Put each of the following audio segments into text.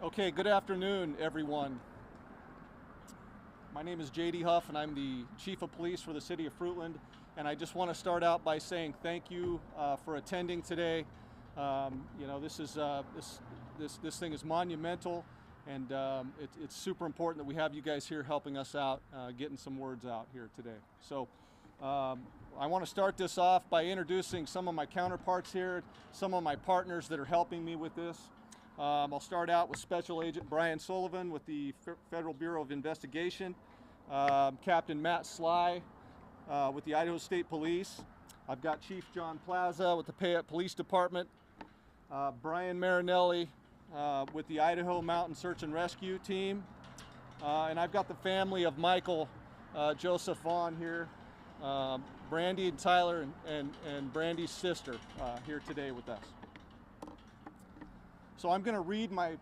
Okay, good afternoon, everyone. My name is J.D. Huff, and I'm the Chief of Police for the City of Fruitland. And I just want to start out by saying thank you for attending today. This thing is monumental, and it's super important that we have you guys here helping us out, getting some words out here today. So I want to start this off by introducing some of my counterparts here, some of my partners that are helping me with this. I'll start out with Special Agent Brian Sullivan with the Federal Bureau of Investigation, Captain Matt Sly with the Idaho State Police. I've got Chief John Plaza with the Payette Police Department, Brian Marinelli with the Idaho Mountain Search and Rescue Team, and I've got the family of Micheal, Joseph Vaughan here, Brandy and Tyler and Brandy's sister here today with us. So I'm going to read my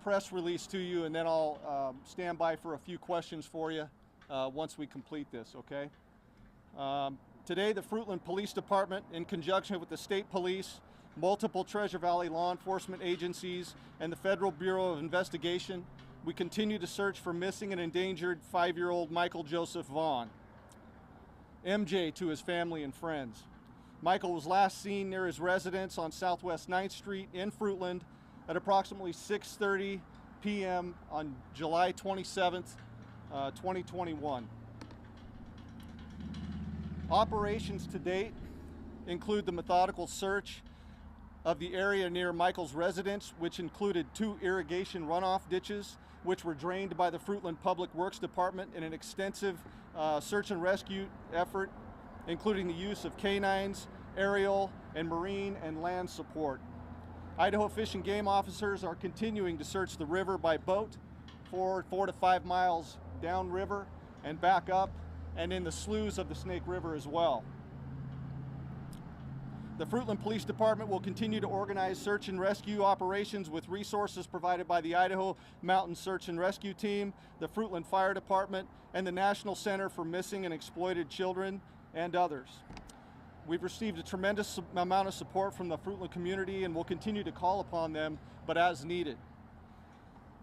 press release to you, and then I'll stand by for a few questions for you once we complete this, okay? Today, the Fruitland Police Department, in conjunction with the State Police, multiple Treasure Valley law enforcement agencies, and the Federal Bureau of Investigation, we continue to search for missing and endangered 5-year-old Micheal Joseph Vaughan, MJ to his family and friends. Micheal was last seen near his residence on Southwest 9th Street in Fruitland at approximately 6:30 p.m. on July 27th, 2021. Operations to date include the methodical search of the area near Micheal's residence, which included 2 irrigation runoff ditches, which were drained by the Fruitland Public Works Department in an extensive search and rescue effort, including the use of canines, aerial, and marine and land support. Idaho Fish and Game officers are continuing to search the river by boat 4 to 5 miles downriver and back up, and in the sloughs of the Snake River as well. The Fruitland Police Department will continue to organize search and rescue operations with resources provided by the Idaho Mountain Search and Rescue Team, the Fruitland Fire Department, and the National Center for Missing and Exploited Children, and others. We've received a tremendous amount of support from the Fruitland community, and we'll continue to call upon them, but as needed.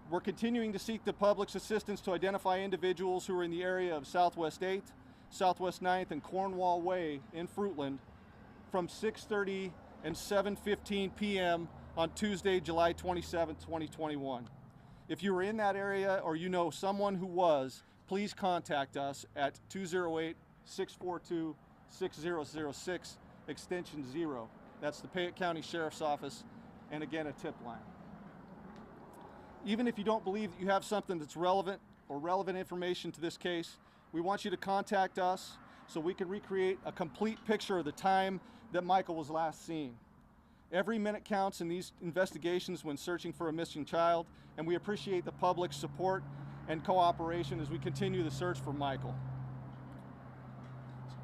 We're continuing to seek the public's assistance to identify individuals who are in the area of Southwest 8th, Southwest 9th, and Cornwall Way in Fruitland from 6:30 and 7:15 p.m. on Tuesday, July 27, 2021. If you were in that area or you know someone who was, please contact us at 208-642-6006, extension 0. That's the Payette County Sheriff's Office, and again, a tip line. Even if you don't believe that you have something that's relevant or relevant information to this case, we want you to contact us so we can recreate a complete picture of the time that Micheal was last seen. Every minute counts in these investigations when searching for a missing child, and we appreciate the public's support and cooperation as we continue the search for Micheal.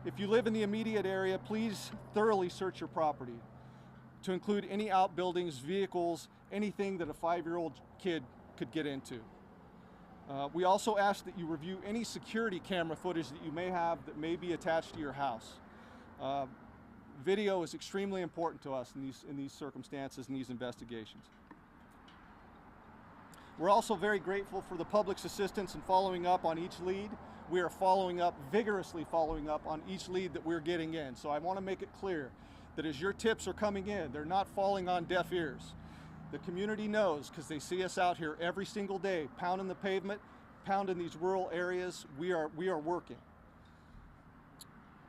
If you live in the immediate area, please thoroughly search your property to include any outbuildings, vehicles, anything that a 5-year-old kid could get into. We also ask that you review any security camera footage that you may have that may be attached to your house. Video is extremely important to us in these circumstances and these investigations. We're also very grateful for the public's assistance in following up on each lead. We are vigorously following up on each lead that we're getting in. So I want to make it clear that as your tips are coming in, they're not falling on deaf ears. The community knows because they see us out here every single day, pounding the pavement, pounding these rural areas. We are working.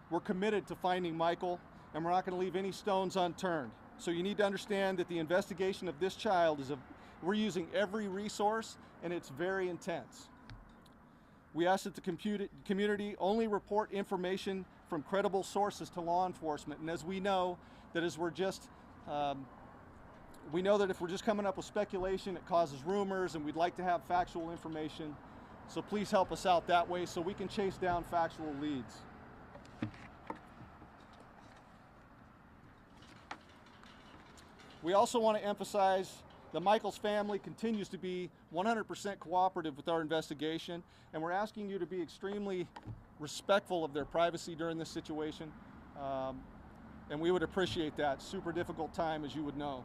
We're committed to finding Micheal, and we're not going to leave any stones unturned. So you need to understand that the investigation of this child we're using every resource, and it's very intense. We ask that the community only report information from credible sources to law enforcement. And as we know, that if we're just coming up with speculation, it causes rumors, and we'd like to have factual information. So please help us out that way so we can chase down factual leads. We also want to emphasize that Micheal's family continues to be 100% cooperative with our investigation, and we're asking you to be extremely respectful of their privacy during this situation, and we would appreciate that. Super difficult time, as you would know.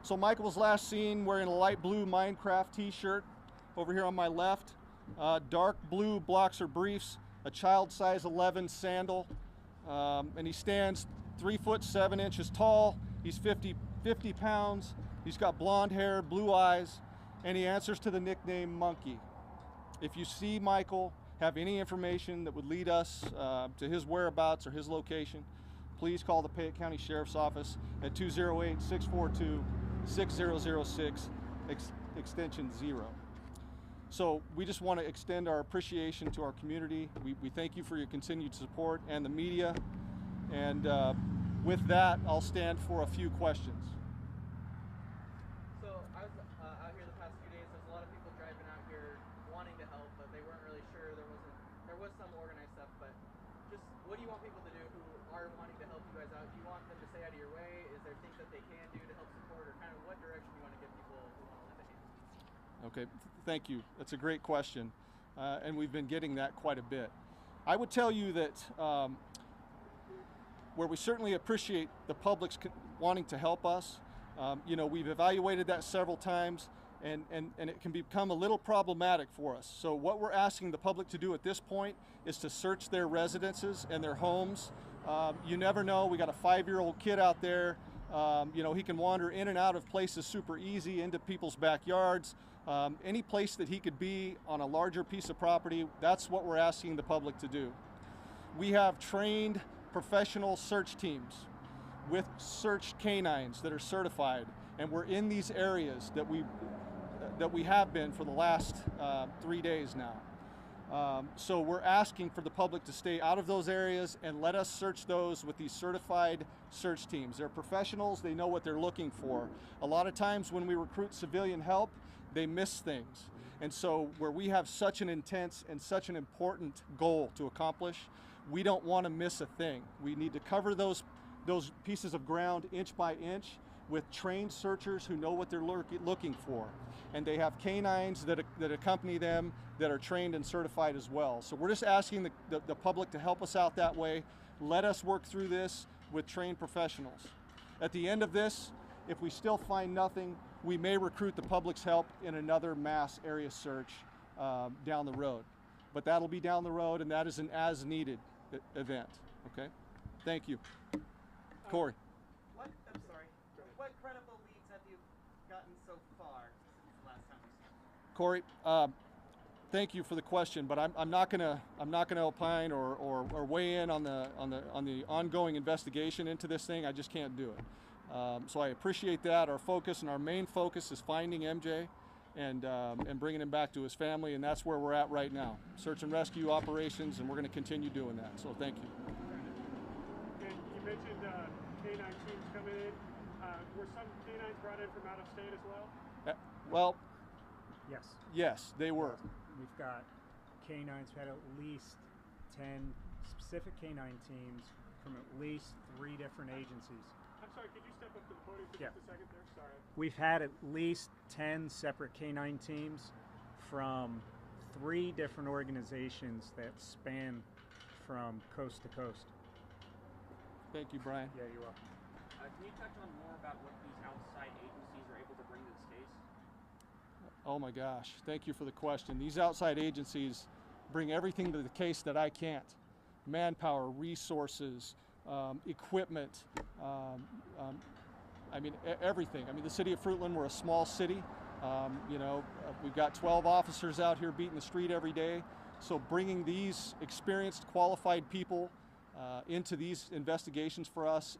So Michael was last seen wearing a light blue Minecraft t-shirt over here on my left, dark blue boxer briefs, a child size 11 sandal, and he stands 3 foot 7 inches tall. He's 50 pounds. He's got blonde hair, blue eyes, and he answers to the nickname Monkey. If you see Michael, have any information that would lead us to his whereabouts or his location, please call the Payette County Sheriff's Office at 208-642-6006, extension 0. So we just want to extend our appreciation to our community. We thank you for your continued support and the media. And with that, I'll stand for a few questions. So I was out here the past few days. There's a lot of people driving out here wanting to help, but they weren't really sure. There was some organized stuff, but just what do you want people to do who are wanting to help you guys out? Do you want them to stay out of your way? Is there things that they can do to help support, or kind of what direction you want to give people who want to lend a hand? Okay, thank you. That's a great question, and we've been getting that quite a bit. I would tell you that where we certainly appreciate the public's wanting to help us, you know, we've evaluated that several times, and it can become a little problematic for us. So what we're asking the public to do at this point is to search their residences and their homes. You never know. We got a 5-year-old kid out there. You know, he can wander in and out of places super easy, into people's backyards. Any place that he could be on a larger piece of property, that's what we're asking the public to do. We have trained professional search teams with search canines that are certified, and we're in these areas that we have been for the last 3 days now. So we're asking for the public to stay out of those areas and let us search those with these certified search teams. They're professionals, they know what they're looking for. A lot of times when we recruit civilian help, they miss things. And so where we have such an intense and such an important goal to accomplish, we don't want to miss a thing. We need to cover those pieces of ground inch by inch with trained searchers who know what they're looking for. And they have canines that accompany them that are trained and certified as well. So we're just asking the public to help us out that way. Let us work through this with trained professionals. At the end of this, if we still find nothing, we may recruit the public's help in another mass area search down the road. But that'll be down the road, and that is an as-needed event, okay? Thank you. Corey. What credible leads have you gotten so far since the last time we spoke? Corey, thank you for the question, but I'm not gonna opine or weigh in on the ongoing investigation into this thing. I just can't do it. So I appreciate that. Our focus and our main focus is finding MJ and bringing him back to his family, and that's where we're at right now. Search and rescue operations, and we're going to continue doing that. So thank you. And you mentioned K-9 teams coming in. Were some canines brought in from out of state as well? Well, Yes. yes, they were. We've got canines. We had at least 10 specific canine teams from at least 3 different agencies. I'm sorry, could you step up to the podium for just a second there? Sorry. We've had at least 10 separate canine teams from 3 different organizations that span from coast to coast. Thank you, Brian. Yeah, you're welcome. Can you touch on more about what these outside agencies are able to bring to this case? Oh my gosh, thank you for the question. These outside agencies bring everything to the case that I can't. Manpower, resources, equipment, I mean, everything. I mean, the city of Fruitland, we're a small city. You know, we've got 12 officers out here beating the street every day. So bringing these experienced, qualified people into these investigations for us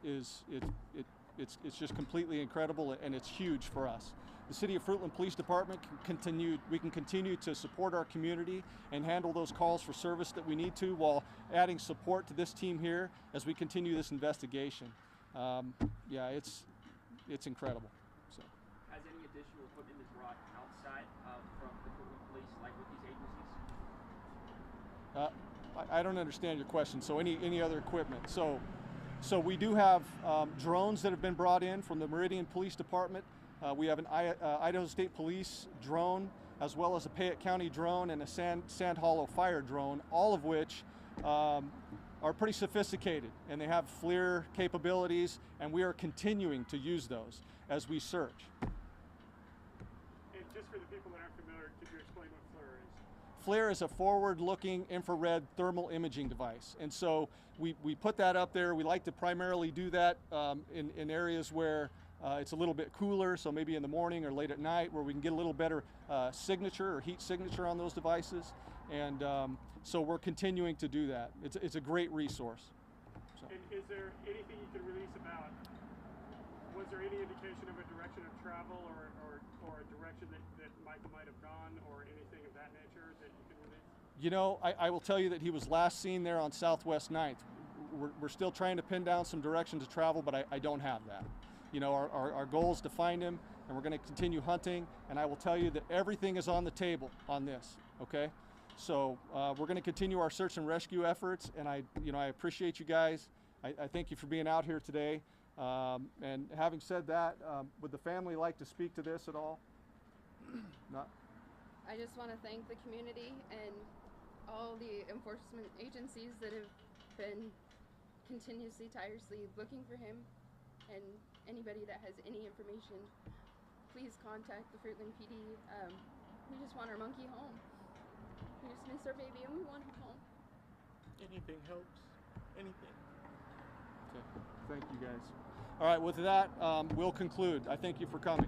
it's just completely incredible, and it's huge for us. The City of Fruitland Police Department we can continue to support our community and handle those calls for service that we need to, while adding support to this team here as we continue this investigation. Yeah, it's incredible. So. Has any additional equipment been brought outside from the Fruitland Police, like with these agencies? I don't understand your question. So any other equipment? So we do have drones that have been brought in from the Meridian Police Department. We have an Idaho State Police drone, as well as a Payette County drone and a Sand Hollow fire drone, all of which are pretty sophisticated, and they have FLIR capabilities, and we are continuing to use those as we search. And just for the people that aren't familiar, could you explain what FLIR is? FLIR is a forward-looking infrared thermal imaging device, and so we put that up there. We like to primarily do that in areas where it's a little bit cooler, so maybe in the morning or late at night, where we can get a little better signature or heat signature on those devices. And so we're continuing to do that. It's a great resource. So. And is there anything you can release about, was there any indication of a direction of travel or a direction that Michael might have gone, or anything of that nature that you can release? You know, I will tell you that he was last seen there on Southwest 9th. We're still trying to pin down some direction to travel, but I don't have that. You know, our goal is to find him, and we're going to continue hunting, and I will tell you that everything is on the table on this, okay? So we're going to continue our search and rescue efforts, and I appreciate you guys. I thank you for being out here today. And having said that, would the family like to speak to this at all? Not? I just want to thank the community and all the enforcement agencies that have been continuously, tirelessly looking for him, and anybody that has any information, please contact the Fruitland PD. We just want our monkey home. We just miss our baby and we want him home. Anything helps. Anything. Okay. Thank you guys. All right, with that, we'll conclude. I thank you for coming.